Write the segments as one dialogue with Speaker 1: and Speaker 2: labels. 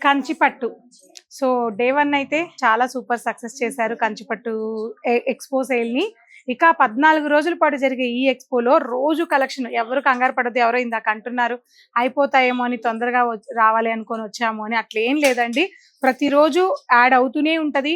Speaker 1: కంచిపట్టు. So day 1 అయితే చాలా super success చేశారు కంచిపట్టు ఎక్స్పో సేల్‌ని. ఇక 14 రోజుల పాటు జరిగే ఈ ఎక్స్‌పోలో రోజు కలెక్షన్, ఎవరు కంగారు పడొద్దు. ఎవరో ఇందాక అంటున్నారు అయిపోతాయేమో అని, తొందరగా రావాలి అనుకోని వచ్చాము అని. అట్లేం లేదండి. ప్రతిరోజు యాడ్ అవుతూనే ఉంటది.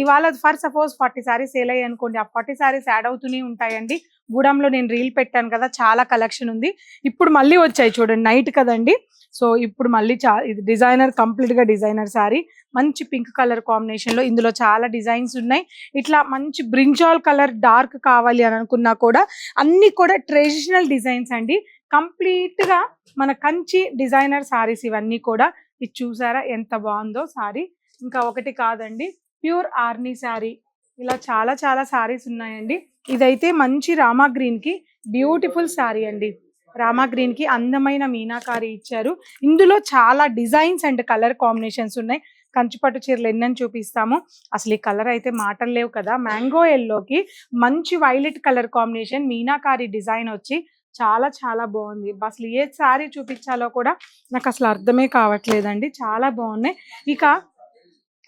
Speaker 1: ఇవాళ ఫర్ సపోజ్ 40 సారీస్ సేల్ అయ్యాయి అనుకోండి, ఆ 40 సారీస్ యాడ్ అవుతూనే ఉంటాయండి. గూడెంలో నేను రీల్ పెట్టాను కదా, చాలా కలెక్షన్ ఉంది. ఇప్పుడు మళ్ళీ వచ్చాయి చూడండి, నైట్ కదండి. సో ఇప్పుడు మళ్ళీ ఇది డిజైనర్, కంప్లీట్ గా డిజైనర్ సారీ. మంచి పింక్ కలర్ కాంబినేషన్ లో ఇందులో చాలా డిజైన్స్ ఉన్నాయి. ఇట్లా మంచి బ్రింజాల్ కలర్ డార్క్ కావాలి అని అనుకున్నా కూడా అన్ని కూడా ట్రెడిషనల్ డిజైన్స్ అండి. కంప్లీట్ గా మన కంచి డిజైనర్ సారీస్ ఇవన్నీ కూడా. ఇది చూసారా ఎంత బాగుందో సారీ. ఇంకా ఒకటి కాదండి, ప్యూర్ ఆర్నీ సారీ. ఇలా చాలా చాలా సారీస్ ఉన్నాయండి. ఇదైతే మంచి రామా గ్రీన్ కి బ్యూటిఫుల్ సారీ అండి. రామా గ్రీన్ కి అందమైన మీనాకారి ఇచ్చారు. ఇందులో చాలా డిజైన్స్ అండ్ కలర్ కాంబినేషన్స్ ఉన్నాయి. కంచిపట్టు చీరలు ఎన్నని చూపిస్తాము. అసలు ఈ కలర్ అయితే మాటలు లేవు కదా. మ్యాంగో ఎల్లోకి మంచి violet colour combination, meenakari design వచ్చి చాలా చాలా బాగుంది. అసలు ఏ సారీ చూపించాలో కూడా నాకు అసలు అర్థమే కావట్లేదండి. చాలా బాగున్నాయి. ఇక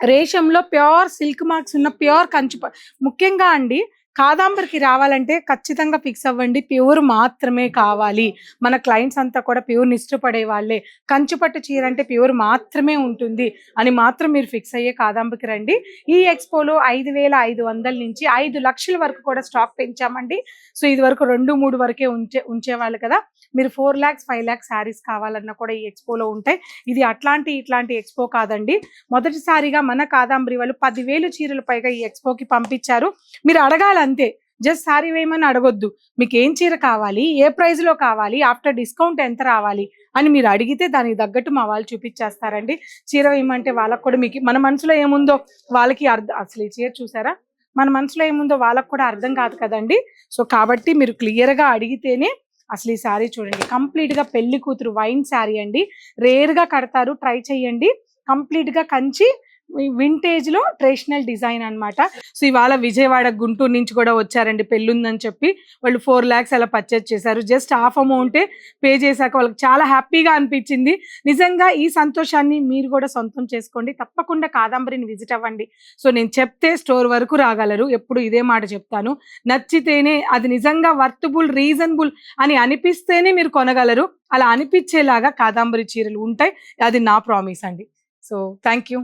Speaker 1: రేషంలో ప్యూర్ సిల్క్ మార్క్స్ ఉన్న ప్యూర్ ముఖ్యంగా అండి, కాదాంబరికి రావాలంటే ఖచ్చితంగా ఫిక్స్ అవ్వండి, ప్యూర్ మాత్రమే కావాలి. మన క్లయింట్స్ అంతా కూడా ప్యూర్ని ఇష్టపడే వాళ్ళే. కంచిపట్టు చీర అంటే ప్యూర్ మాత్రమే ఉంటుంది అని మాత్రం మీరు ఫిక్స్ అయ్యే కాదాంబరికి రండి. ఈ ఎక్స్పోలో 5,500 నుంచి 5 లక్షల వరకు కూడా స్టాక్ పెంచామండి. సో ఇది వరకు 2-3 వరకే ఉంచేవాళ్ళు కదా. మీరు 4 lakhs 5 lakhs శారీస్ కావాలన్నా కూడా ఈ ఎక్స్పోలో ఉంటాయి. ఇది ఇట్లాంటి ఎక్స్పో కాదండి. మొదటిసారిగా మన కాదాంబరి వాళ్ళు 10,000 చీరలు పైగా ఈ ఎక్స్పోకి పంపించారు. మీరు అడగాలి అంతే, జస్ట్ సారీ వేయమని అడగొద్దు. మీకు ఏం చీర కావాలి, ఏ ప్రైస్ లో కావాలి, ఆఫ్టర్ డిస్కౌంట్ ఎంత రావాలి అని మీరు అడిగితే దానికి తగ్గట్టు మా వాళ్ళు చూపించేస్తారండి. చీర వేయమంటే వాళ్ళకు కూడా మీకు మన మనసులో ఏముందో వాళ్ళకి అర్థం. అసలు ఈ చీర చూసారా, మన మనసులో ఏముందో వాళ్ళకు కూడా అర్థం కాదు కదండి. సో కాబట్టి మీరు క్లియర్ గా అడిగితేనే. అసలు ఈ శారీ చూడండి, కంప్లీట్ గా పెళ్లి కూతురు వైన్ శారీ అండి. రేర్ గా కడతారు, ట్రై చేయండి. కంప్లీట్ గా కంచి వింటేజ్ లో ట్రెడిషనల్ డిజైన్ అన్నమాట. సో ఇవాళ విజయవాడ, గుంటూరు నుంచి కూడా వచ్చారండి. పెళ్ళుందని చెప్పి వాళ్ళు 4 lakhs అలా పర్చేజ్ చేశారు. జస్ట్ హాఫ్ అమౌంటే పే చేశాక వాళ్ళకి చాలా హ్యాపీగా అనిపించింది. నిజంగా ఈ సంతోషాన్ని మీరు కూడా సొంతం చేసుకోండి. తప్పకుండా కాదాంబరిని విజిట్ అవ్వండి. సో నేను చెప్తే స్టోర్ వరకు రాగలరు. ఎప్పుడు ఇదే మాట చెప్తాను. నచ్చితేనే, అది నిజంగా వర్తబుల్, రీజనబుల్ అని అనిపిస్తేనే మీరు కొనగలరు. అలా అనిపించేలాగా కాదాంబరి చీరలు ఉంటాయి. అది నా ప్రామిస్ అండి. So thank you.